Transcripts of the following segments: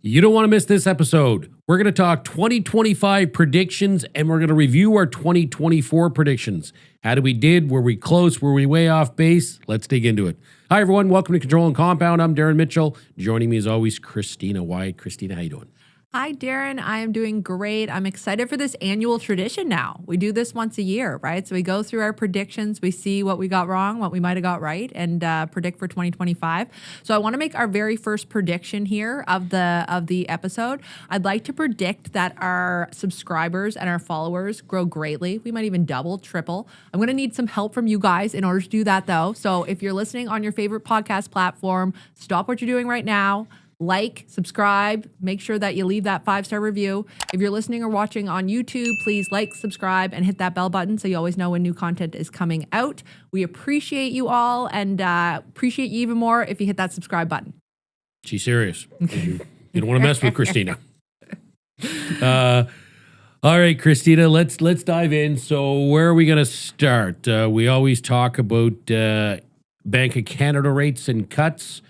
You don't want to miss this episode. We're going to talk 2025 predictions and we're going to review our 2024 predictions. How did we did? Were we close? Were we way off base? Let's dig into it. Hi, everyone. Welcome to Control and Compound. I'm Darren Mitchell. Joining me as always, Christina White. Christina, how you doing? Hi, Darren. I am doing great. I'm excited for this annual tradition now. We do this once a year, right? So we go through our predictions. We see what we got wrong, what we might have got right, and predict for 2025. So I want to make our very first prediction here of the episode. I'd like to predict that our subscribers and our followers grow greatly. We might even double, triple. I'm going to need some help from you guys in order to do that, though. So if you're listening on your favorite podcast platform, stop what you're doing right now. Like, subscribe, make sure that you leave that 5-star review. If you're listening or watching on YouTube, please like, subscribe, and hit that bell button so you always know when new content is coming out. We appreciate you all and appreciate you even more if you hit that subscribe button. She's serious. You don't want to mess with Christina. All right, Christina, let's dive in. So where are we going to start? We always talk about Bank of Canada rates and cuts.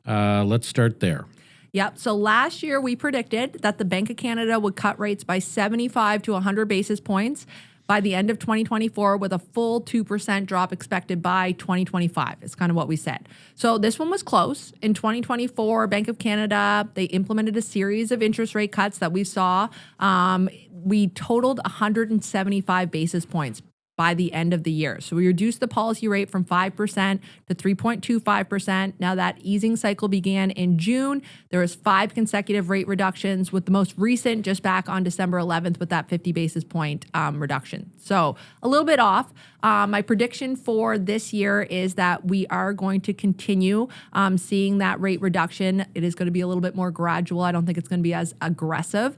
Let's start there. Yep. So last year we predicted that the Bank of Canada would cut rates by 75 to 100 basis points by the end of 2024 with a full 2% drop expected by 2025. It's kind of what we said. So this one was close. In 2024, Bank of Canada, they implemented a series of interest rate cuts that we saw. We totaled 175 basis points by the end of the year. So we reduced the policy rate from 5% to 3.25%. Now that easing cycle began in June. There was 5 consecutive rate reductions, with the most recent just back on December 11th with that 50 basis point reduction. So a little bit off. My prediction for this year is that we are going to continue seeing that rate reduction. It is going to be a little bit more gradual. I don't think it's going to be as aggressive.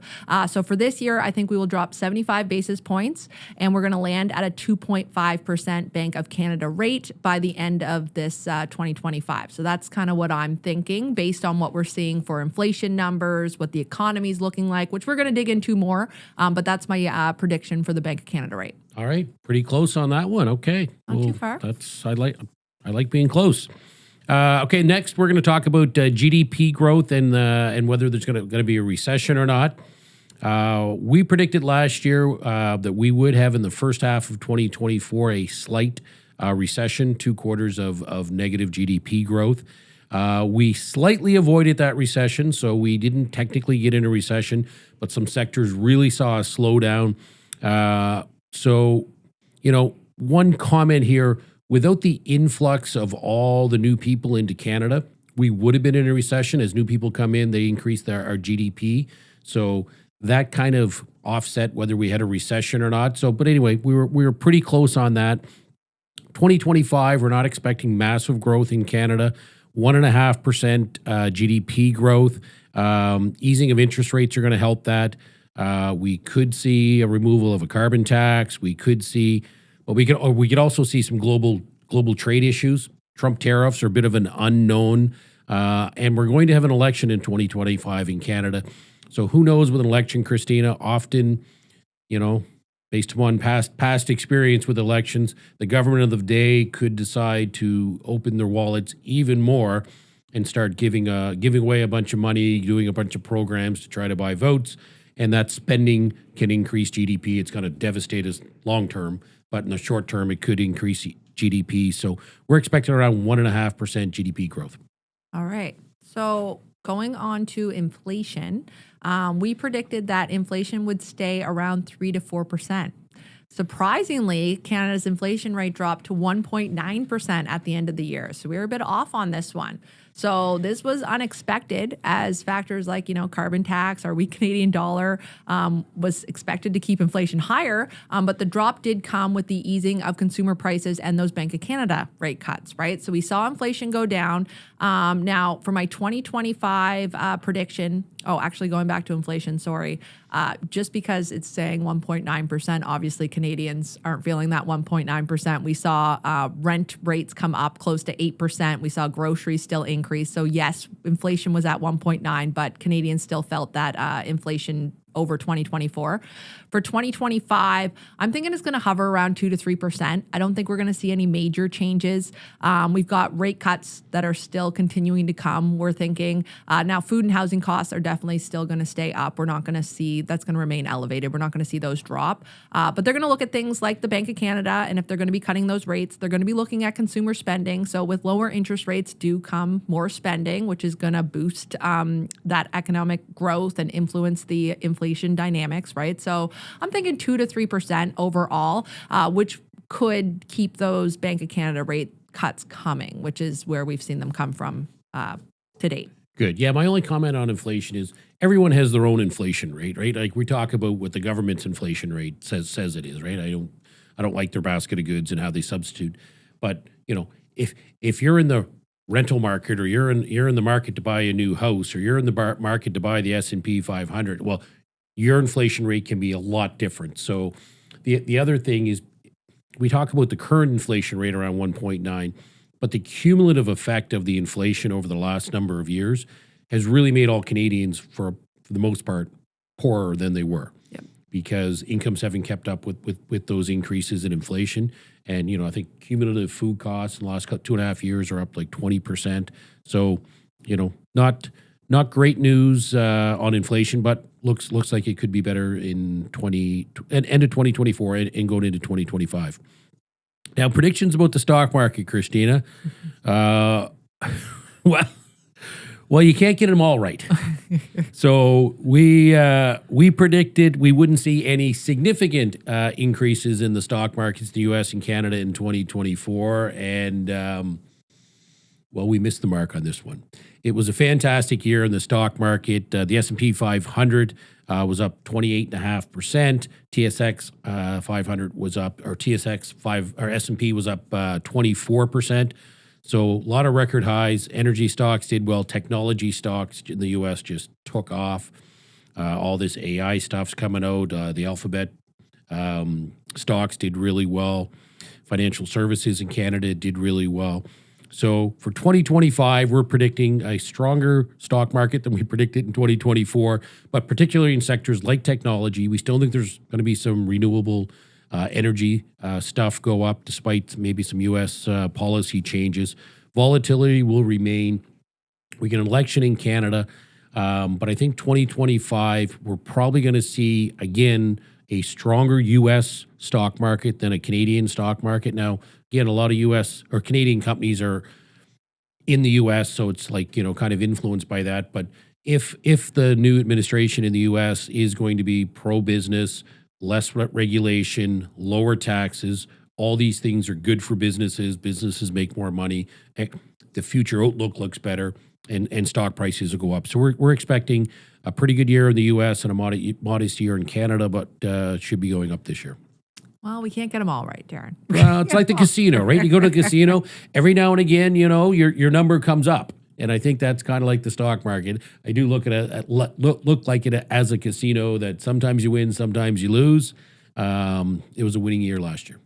So for this year, I think we will drop 75 basis points and we're going to land at a 2.5% Bank of Canada rate by the end of this 2025. So that's kind of what I'm thinking based on what we're seeing for inflation numbers, what the economy is looking like, which we're going to dig into more. But that's my prediction for the Bank of Canada rate. All right, pretty close on that one. Okay, Not too far. I like being close. Okay, next we're going to talk about GDP growth and whether there's going to be a recession or not. We predicted last year that we would have in the first half of 2024 a slight recession, 2 quarters of negative GDP growth. We slightly avoided that recession, so we didn't technically get into recession, but some sectors really saw a slowdown. So, one comment here, without the influx of all the new people into Canada, we would have been in a recession. As new people come in, they increase our GDP. So that kind of offset whether we had a recession or not. So, but anyway, we were pretty close on that. 2025, we're not expecting massive growth in Canada. 1.5% GDP growth. Easing of interest rates are going to help that. We could see a removal of a carbon tax. We could see, but we could also see some global trade issues. Trump tariffs are a bit of an unknown, and we're going to have an election in 2025 in Canada. So who knows with an election, Christina? Often, based upon past experience with elections, the government of the day could decide to open their wallets even more and start giving away a bunch of money, doing a bunch of programs to try to buy votes. And that spending can increase GDP. It's going to devastate us long term, but in the short term, it could increase GDP. So we're expecting around 1.5% GDP growth. All right. So going on to inflation, we predicted that inflation would stay around 3 to 4%. Surprisingly, Canada's inflation rate dropped to 1.9% at the end of the year. So we were a bit off on this one. So this was unexpected, as factors like, carbon tax, our weak Canadian dollar was expected to keep inflation higher. But the drop did come with the easing of consumer prices and those Bank of Canada rate cuts, right? So we saw inflation go down. Now, for my 2025 prediction, actually going back to inflation, sorry, just because it's saying 1.9%, obviously Canadians aren't feeling that 1.9%. We saw rent rates come up close to 8%. We saw groceries still increase. So yes, inflation was at 1.9, but Canadians still felt that inflation over 2024. For 2025, I'm thinking it's going to hover around 2 to 3%. I don't think we're going to see any major changes. We've got rate cuts that are still continuing to come. We're thinking now food and housing costs are definitely still going to stay up. We're not going to see that's going to remain elevated. We're not going to see those drop. But they're going to look at things like the Bank of Canada, and if they're going to be cutting those rates, they're going to be looking at consumer spending. So with lower interest rates do come more spending, which is going to boost that economic growth and influence the inflation dynamics, right? So I'm thinking 2 to 3% overall, which could keep those Bank of Canada rate cuts coming, which is where we've seen them come from to date. Good. Yeah, my only comment on inflation is everyone has their own inflation rate, right? Like we talk about what the government's inflation rate says it is, right? I don't like their basket of goods and how they substitute. But, you know, if you're in the rental market, or you're in the market to buy a new house, or you're in the market to buy the S&P 500, well, your inflation rate can be a lot different. So the other thing is we talk about the current inflation rate around 1.9, but the cumulative effect of the inflation over the last number of years has really made all Canadians, for the most part, poorer than they were. Yep. Because incomes haven't kept up with those increases in inflation. And, you know, I think cumulative food costs in the last 2.5 years are up like 20%. So, you know, not great news on inflation, but looks like it could be better in end of 2024 and going into 2025. Now, predictions about the stock market, Christina. Well, you can't get them all right. So we predicted we wouldn't see any significant increases in the stock markets, the U.S. and Canada in 2024, and well, we missed the mark on this one. It was a fantastic year in the stock market. The S&P 500 was up 28.5%. TSX 500 was up, or S&P was up 24%. So a lot of record highs. Energy stocks did well. Technology stocks in the U.S. just took off. All this AI stuff's coming out. The Alphabet stocks did really well. Financial services in Canada did really well. So for 2025, we're predicting a stronger stock market than we predicted in 2024, but particularly in sectors like technology. We still think there's going to be some renewable energy stuff go up despite maybe some U.S. policy changes. Volatility will remain. We get an election in Canada, but I think 2025, we're probably going to see, again, a stronger U.S. stock market than a Canadian stock market. Now, again, a lot of U.S. or Canadian companies are in the U.S., so it's like, you know, kind of influenced by that. But if the new administration in the U.S. is going to be pro-business, less regulation, lower taxes, all these things are good for businesses. Businesses make more money. The future outlook looks better, and stock prices will go up. So we're expecting a pretty good year in the U.S. and a modest year in Canada, but should be going up this year. Well, we can't get them all right, Darren. Well, it's like the casino, right? You go to the casino, every now and again, you know, your number comes up. And I think that's kind of like the stock market. I do look like it as a casino that sometimes you win, sometimes you lose. It was a winning year last year.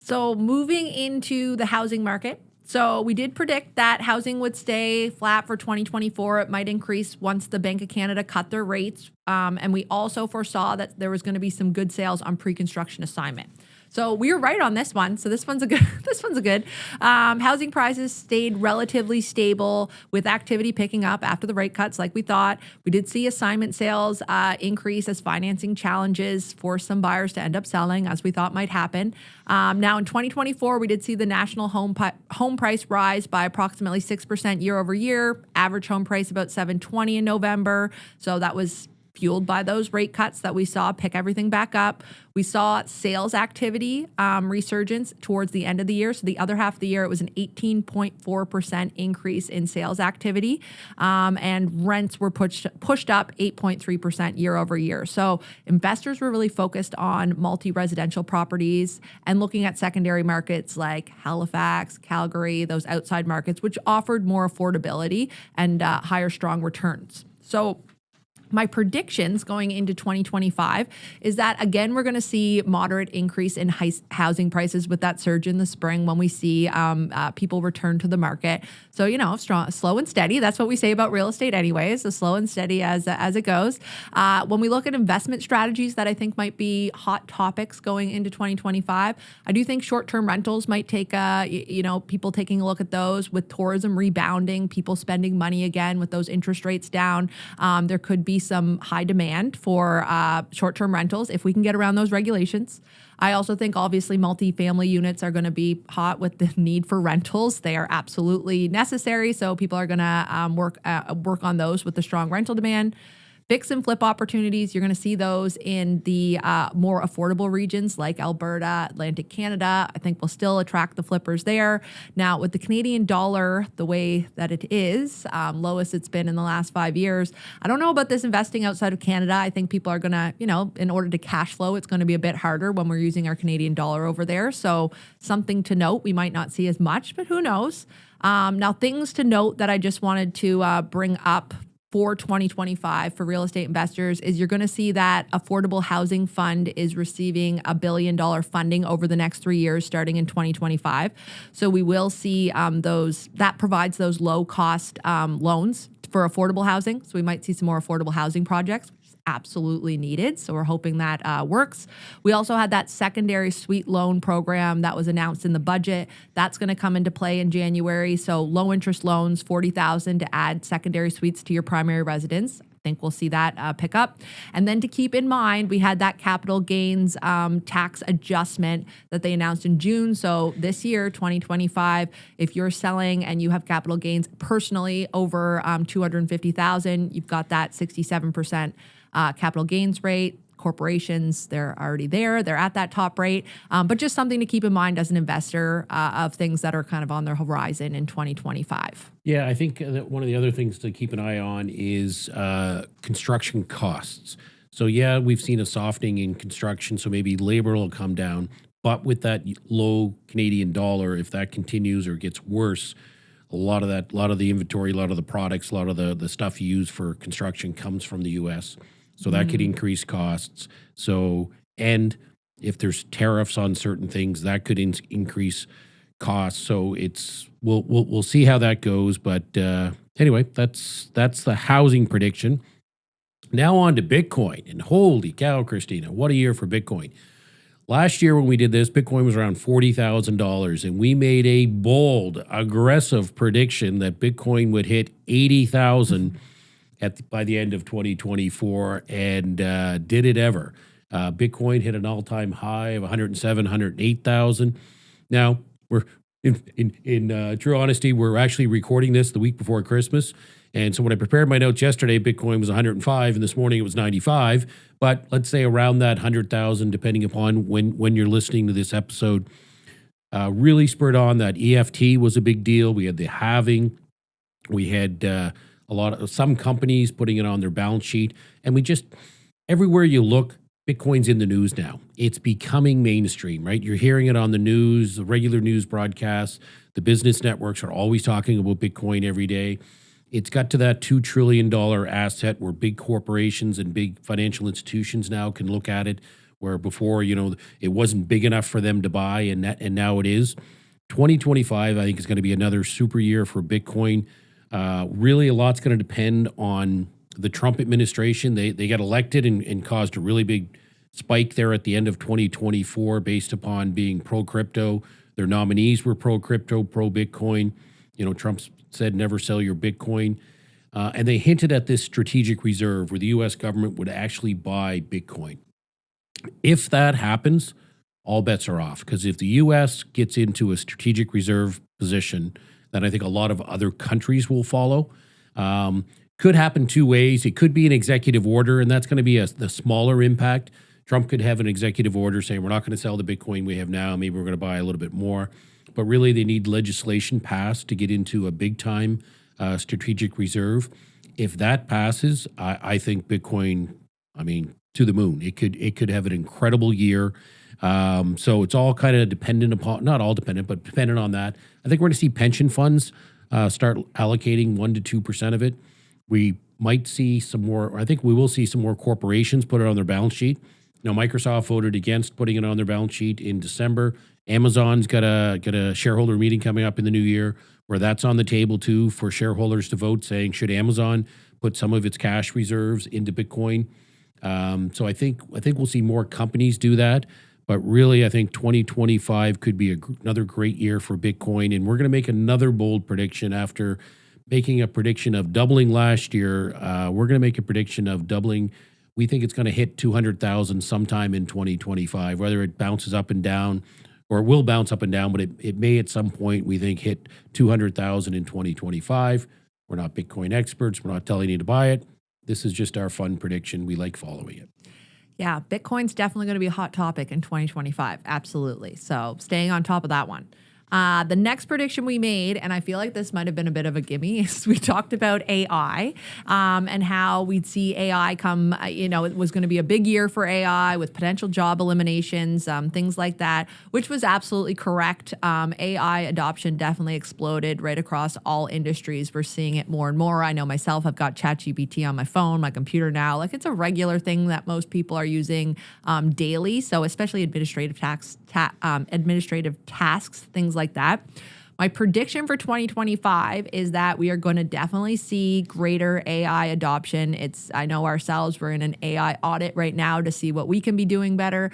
So moving into the housing market. So we did predict that housing would stay flat for 2024. It might increase once the Bank of Canada cut their rates. And we also foresaw that there was going to be some good sales on pre-construction assignment. So we were right on this one. So this one's a good. Housing prices stayed relatively stable with activity picking up after the rate cuts like we thought. We did see assignment sales increase as financing challenges forced some buyers to end up selling, as we thought might happen. Now in 2024, we did see the national home price rise by approximately 6% year over year. Average home price about $720 in November. So that was fueled by those rate cuts that we saw pick everything back up. We saw sales activity resurgence towards the end of the year. So the other half of the year, it was an 18.4% increase in sales activity. And rents were pushed up 8.3% year over year. So investors were really focused on multi-residential properties and looking at secondary markets like Halifax, Calgary, those outside markets, which offered more affordability and higher strong returns. So My predictions going into 2025 is that, again, we're going to see moderate increase in housing prices with that surge in the spring when we see people return to the market. So, slow and steady. That's what we say about real estate anyways, so slow and steady as it goes. When we look at investment strategies that I think might be hot topics going into 2025, I do think short-term rentals might take, people taking a look at those with tourism rebounding, people spending money again with those interest rates down. There could be some high demand for short-term rentals if we can get around those regulations. I also think obviously multifamily units are going to be hot with the need for rentals. They are absolutely necessary. So people are going to work on those with the strong rental demand. Fix and flip opportunities, you're going to see those in the more affordable regions like Alberta, Atlantic Canada. I think we'll still attract the flippers there. Now, with the Canadian dollar the way that it is, lowest it's been in the last 5 years, I don't know about this investing outside of Canada. I think people are going to, in order to cash flow, it's going to be a bit harder when we're using our Canadian dollar over there. So something to note, we might not see as much, but who knows? Now, things to note that I just wanted to bring up for 2025 for real estate investors is you're going to see that Affordable Housing Fund is receiving $1 billion funding over the next 3 years starting in 2025. So we will see that provides those low cost loans for affordable housing. So we might see some more affordable housing projects, which is absolutely needed. So we're hoping that works. We also had that secondary suite loan program that was announced in the budget. That's going to come into play in January. So low interest loans, $40,000 to add secondary suites to your primary residence. I think we'll see that pick up. And then to keep in mind, we had that capital gains tax adjustment that they announced in June. So this year, 2025, if you're selling and you have capital gains personally over $250,000, you've got that 67% capital gains rate. Corporations, they're already there. They're at that top rate. But just something to keep in mind as an investor of things that are kind of on their horizon in 2025. Yeah, I think that one of the other things to keep an eye on is construction costs. So yeah, we've seen a softening in construction, so maybe labor will come down. But with that low Canadian dollar, if that continues or gets worse, a lot of the inventory, a lot of the products, a lot of the stuff you use for construction comes from the U.S., so that could increase costs. So, and if there's tariffs on certain things, that could increase costs. So we'll see how that goes. But anyway, that's the housing prediction. Now on to Bitcoin. And holy cow, Christina, what a year for Bitcoin. Last year when we did this, Bitcoin was around $40,000, and we made a bold, aggressive prediction that Bitcoin would hit 80,000 by the end of 2024, and did it ever. Bitcoin hit an all-time high of 107, 108,000. Now, we're in true honesty, we're actually recording this the week before Christmas. And so when I prepared my notes yesterday, Bitcoin was 105, and this morning it was 95. But let's say around that 100,000, depending upon when you're listening to this episode, really spurred on. That EFT was a big deal. We had the halving. We had some companies putting it on their balance sheet. And we just, everywhere you look, Bitcoin's in the news now. It's becoming mainstream, right? You're hearing it on the news, the regular news broadcasts. The business networks are always talking about Bitcoin every day. It's got to that $2 trillion asset where big corporations and big financial institutions now can look at it, where before, it wasn't big enough for them to buy, and now it is. 2025, I think, is going to be another super year for Bitcoin. Really, a lot's going to depend on the Trump administration. They got elected and caused a really big spike there at the end of 2024 based upon being pro-crypto. Their nominees were pro-crypto, pro-Bitcoin. Trump said never sell your Bitcoin. And they hinted at this strategic reserve where the U.S. government would actually buy Bitcoin. If that happens, all bets are off. Because if the U.S. gets into a strategic reserve position, then I think a lot of other countries will follow. Could happen two ways. It could be an executive order, and that's going to be the smaller impact. Trump could have an executive order saying we're not going to sell the Bitcoin we have now. Maybe we're going to buy a little bit more. But really, they need legislation passed to get into a big-time strategic reserve. If that passes, I think Bitcoin, to the moon. It could have an incredible year. So it's all kind of dependent upon, not all dependent, but dependent on that. I think we're going to see pension funds start allocating 1% to 2% of it. We might see some more, or I think we will see some more corporations put it on their balance sheet. Microsoft voted against putting it on their balance sheet in December. Amazon's got a shareholder meeting coming up in the new year where that's on the table too for shareholders to vote, saying should Amazon put some of its cash reserves into Bitcoin. So I think we'll see more companies do that. But really, I think 2025 could be another great year for Bitcoin. And we're going to make another bold prediction after making a prediction of doubling last year. We're going to make a prediction of doubling. We think it's going to hit 200,000 sometime in 2025, whether it bounces up and down, or it will bounce up and down, but it may at some point, we think, hit 200,000 in 2025. We're not Bitcoin experts. We're not telling you to buy it. This is just our fun prediction. We like following it. Yeah, Bitcoin's definitely going to be a hot topic in 2025. Absolutely. So staying on top of that one. The next prediction we made, and I feel like this might have been a bit of a gimme, is we talked about AI and how we'd see AI come, it was going to be a big year for AI with potential job eliminations, things like that, which was absolutely correct. AI adoption definitely exploded right across all industries. We're seeing it more and more. I know myself, I've got ChatGPT on my phone, my computer now. Like it's a regular thing that most people are using daily. So especially administrative tasks, things like that. My prediction for 2025 is that we are going to definitely see greater AI adoption. I know ourselves, we're in an AI audit right now to see what we can be doing better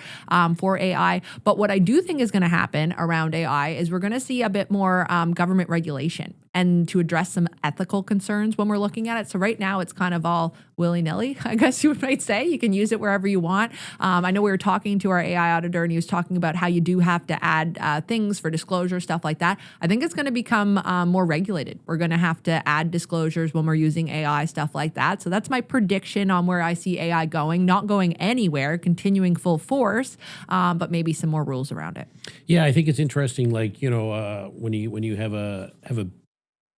for AI. But what I do think is going to happen around AI is we're going to see a bit more government regulation and to address some ethical concerns when we're looking at it. So right now it's kind of all willy-nilly, I guess you might say. You can use it wherever you want. I know we were talking to our AI auditor and he was talking about how you do have to add things for disclosure, stuff like that. I think it's going to become more regulated. We're going to have to add disclosures when we're using AI, stuff like that. So that's my prediction on where I see AI going, not going anywhere, continuing full force, but maybe some more rules around it. Yeah, I think it's interesting. Like, when you have a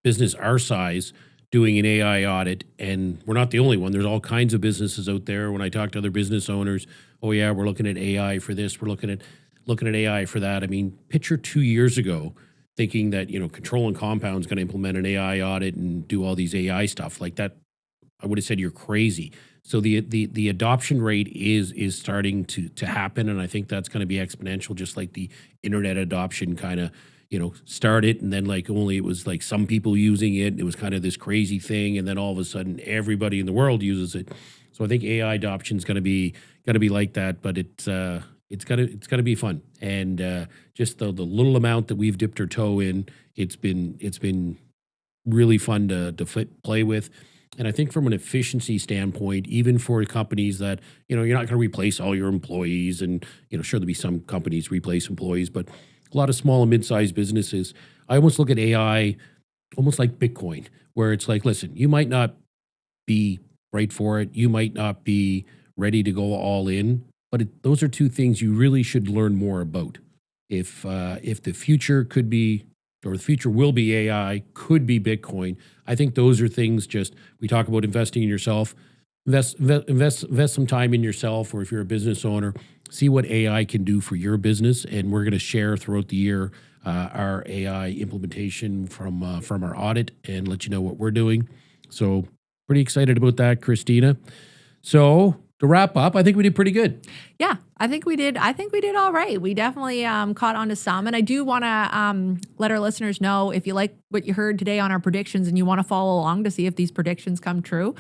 business our size doing an AI audit, and we're not the only one. There's all kinds of businesses out there. When I talk to other business owners, oh yeah, we're looking at AI for this, we're looking at AI for that. I mean, picture 2 years ago thinking that, Control and Compound's going to implement an AI audit and do all these AI stuff like that. I would have said you're crazy. So the adoption rate is starting to happen, and I think that's going to be exponential, just like the internet adoption kind of started, and then only it was like some people using it. It was kind of this crazy thing, and then all of a sudden everybody in the world uses it. So I think AI adoption is going to be like that, but it's got to be fun, and just the little amount that we've dipped our toe in, it's been really fun to play with. And I think from an efficiency standpoint, even for companies that, you're not going to replace all your employees, and sure, there'll be some companies replace employees, but a lot of small and mid-sized businesses, I almost look at AI almost like Bitcoin, where it's like, listen, you might not be right for it. You might not be ready to go all in, but those are two things you really should learn more about. If the future could be, or the future will be AI, could be Bitcoin, I think those are things we talk about investing in yourself. Invest some time in yourself, or if you're a business owner, see what AI can do for your business. And we're going to share throughout the year our AI implementation from our audit and let you know what we're doing. So pretty excited about that, Christina. So to wrap up, I think we did pretty good. Yeah, I think we did all right. We definitely caught on to some. And I do want to let our listeners know, if you like what you heard today on our predictions and you want to follow along to see if these predictions come true,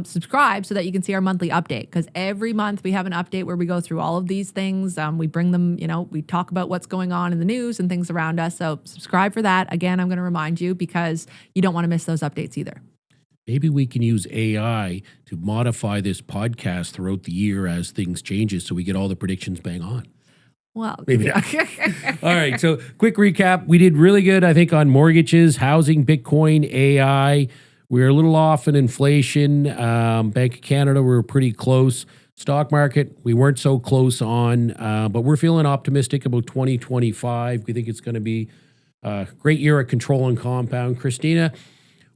subscribe so that you can see our monthly update. Because every month we have an update where we go through all of these things. We bring them, we talk about what's going on in the news and things around us. So subscribe for that. Again, I'm going to remind you because you don't want to miss those updates either. Maybe we can use AI to modify this podcast throughout the year as things changes, so we get all the predictions bang on. Well, maybe not. All right. So quick recap. We did really good, I think, on mortgages, housing, Bitcoin, AI. We're a little off in inflation. Bank of Canada, we were pretty close. Stock market, we weren't so close on, but we're feeling optimistic about 2025. We think it's going to be a great year at Control and Compound. Christina,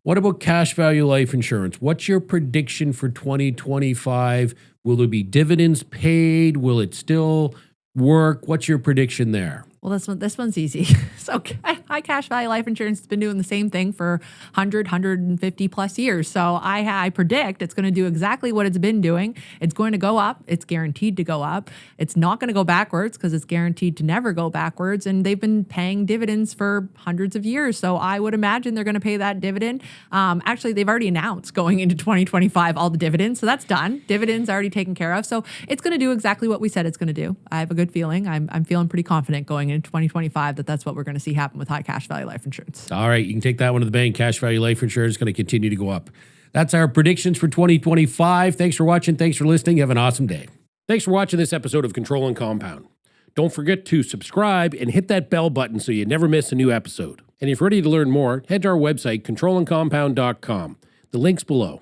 what about cash value life insurance? What's your prediction for 2025? Will there be dividends paid? Will it still work? What's your prediction there? Well, this one's easy. So high cash value life insurance has been doing the same thing for 150 plus years. So I predict it's going to do exactly what it's been doing. It's going to go up. It's guaranteed to go up. It's not going to go backwards because it's guaranteed to never go backwards. And they've been paying dividends for hundreds of years. So I would imagine they're going to pay that dividend. Actually, they've already announced going into 2025 all the dividends. So that's done. Dividends already taken care of. So it's going to do exactly what we said it's going to do. I have a good feeling. I'm feeling pretty confident going into 2025 that's what we're going to see happen with high cash value life insurance. All right, you can take that one to the bank. Cash value life insurance is going to continue to go up. That's our predictions for 2025. Thanks for watching. Thanks for listening. Have an awesome day. Thanks for watching this episode of Control and Compound. Don't forget to subscribe and hit that bell button so you never miss a new episode. And if you're ready to learn more, head to our website, controlandcompound.com. The link's below.